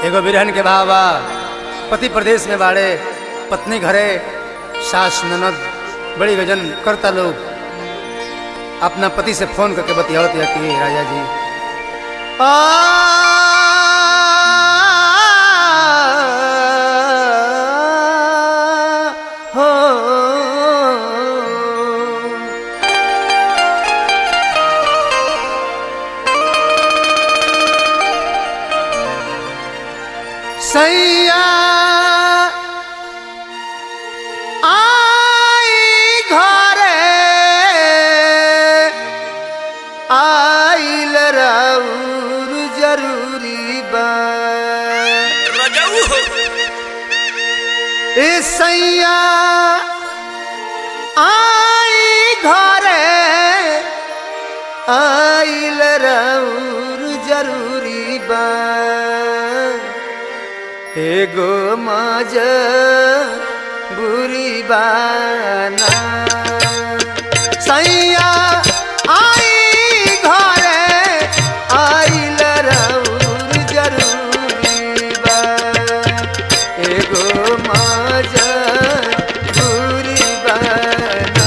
एगो बिरहन के भावा पति प्रदेश में बाड़े, पत्नी घरे, सास ननद बड़ी गजन करता लोग अपना पति से फोन करके बतियावत या कि राजा जी सैया आई घरे आइल राउर जरूरी बा ए सैया आई घरे आइल राउर जरूरी बा एगो मजा बुरी बाना सैया आई घरे आइल राउर जरूरी बा एगो मजा बुरी बाना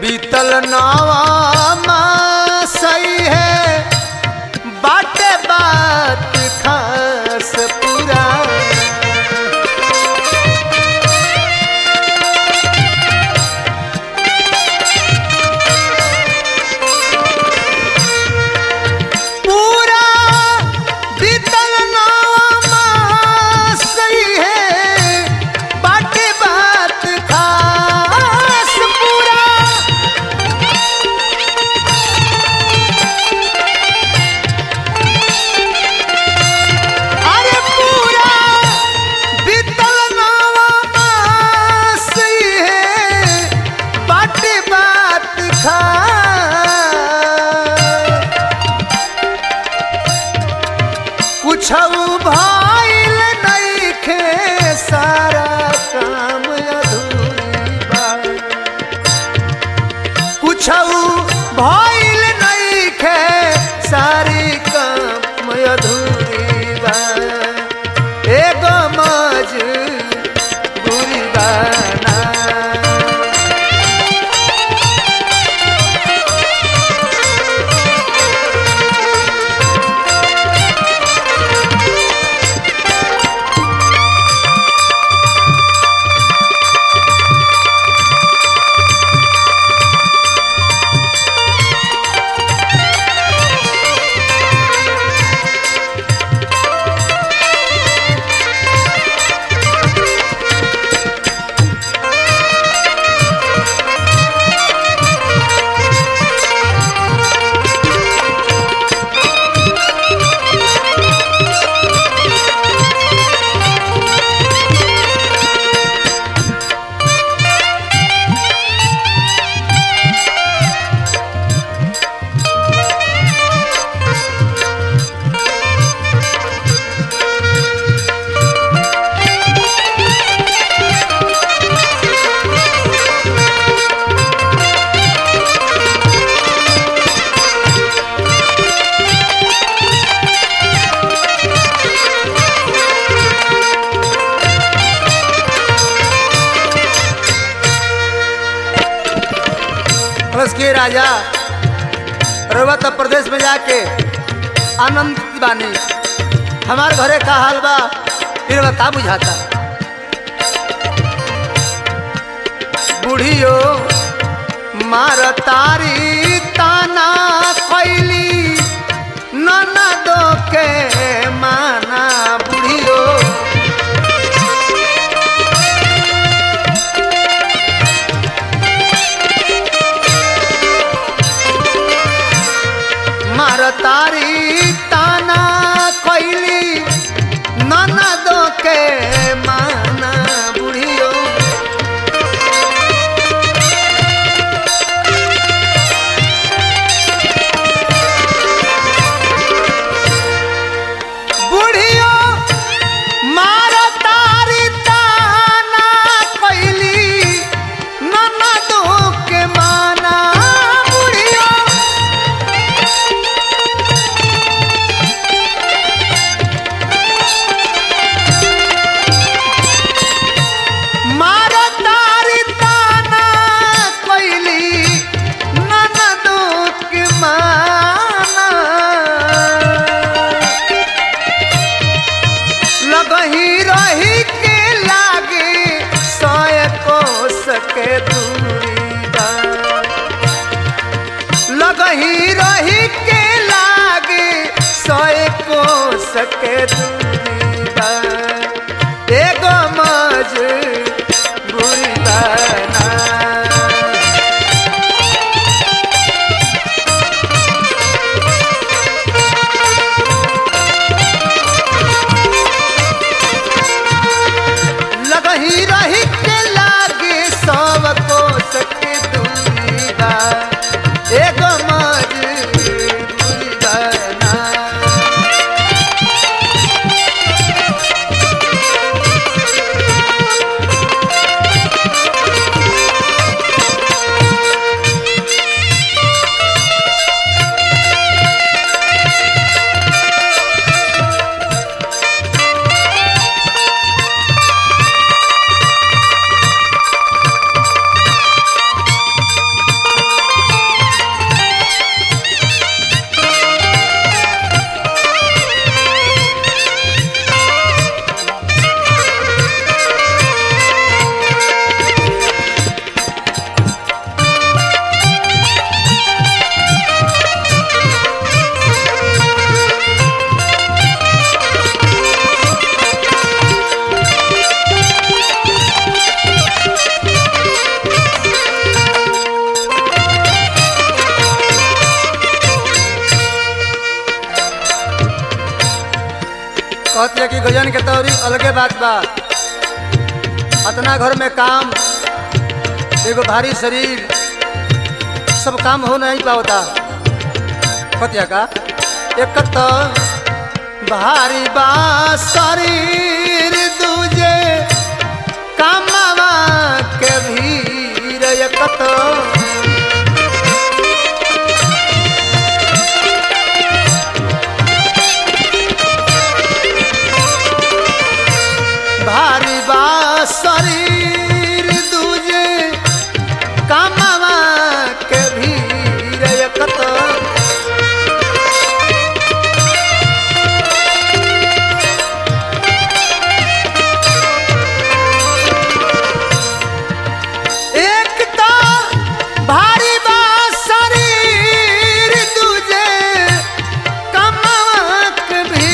बीतल नवा सही है बाटे बात खास पूरा पूरा बीतल नवा सही है बाटे बात खास पूरा कुछऊ भइल नइखे सारा काम अधूरी बा कुछऊ भइल नइखे सारी काम अधूरी बा एगो मजबूरी बाना कलश के राजा रउआ तब प्रदेश में जाके आनंदित बानी, हमार घरे का हाल बा फिर का बुझाता। बुढ़ियो मार तारी ताना खैली ननदो के माना। बुढ़ियो मार तारी ताना खैली ननदो के माना। बुढ़ियो के दूरी बा, लगही रही के लागे सोए को सके दूरी बा। एगो मजबूरी बना। लगही रही के सब को सके दूरी बा। एगो मजबूरी बना। कहते कि गजन के तौरी अलगे बात बा। अतना घर में काम, एगो भारी शरीर, सब काम हो नहीं पाता। कहते का एक तो भारी बा शरीर, दूजे कामवा के भीर। एक तो भारी बा शरीर, दूजे कामवा के भीर। एक तो भारी बा शरीर, दूजे कामवा के भीर।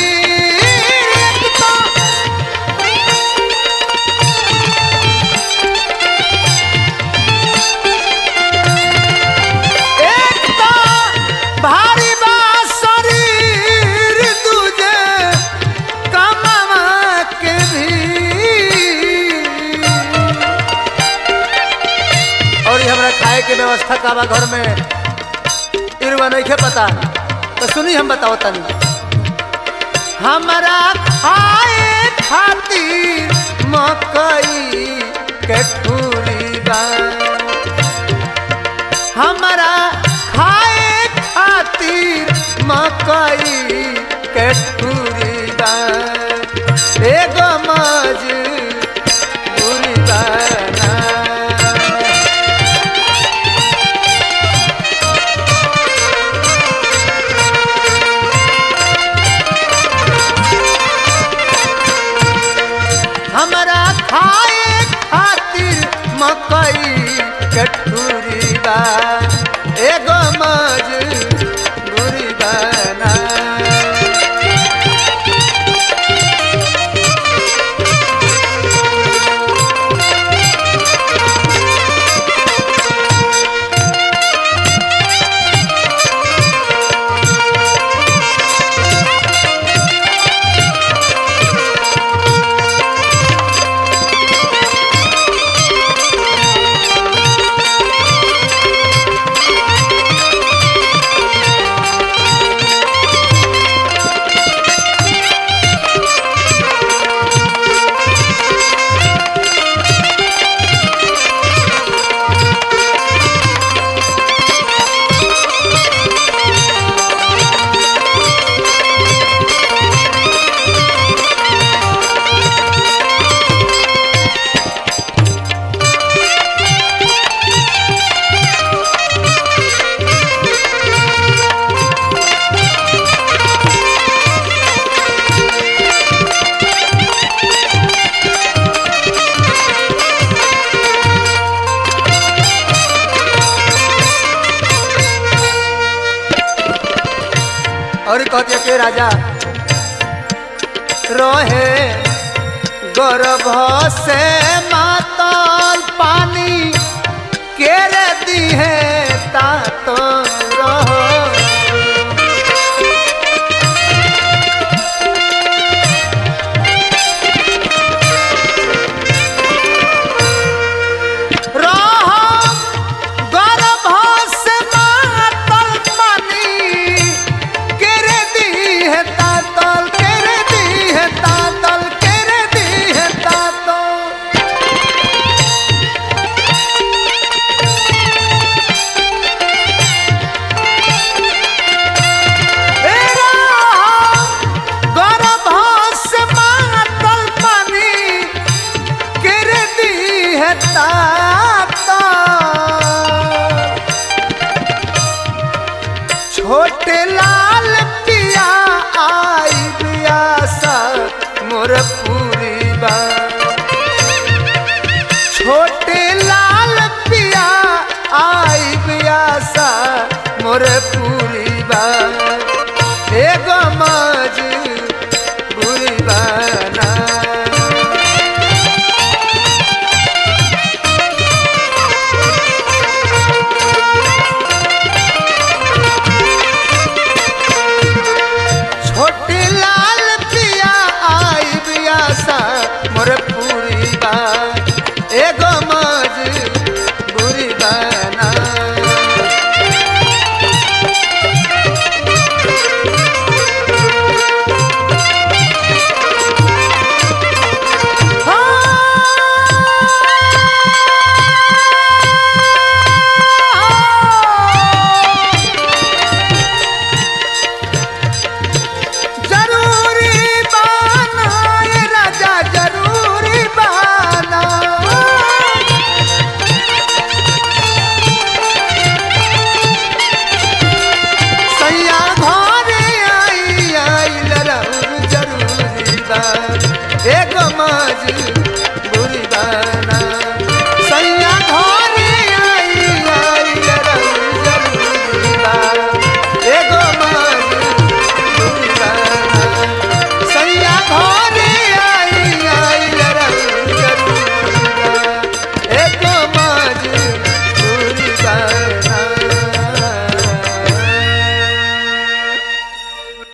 एक तो भारी बा शरीर, दूजे कामवा के भीर। और ये हमरा खाए के व्यवस्था का बा घर में इरवा नहीं पता, तो सुनी हम बताओ तनी। हमारा खाए खातिर मकई के ठूरी बा। हमारा खाए खातिर मकई के ठूरी बा। एगो मजबूरी बना। बा एगो मजबूरी बना। और कहते के राजा रहे गर्भ से मातल पानी केरे दी है तात रहो। छोटे लाल पिया आई बियासा मोर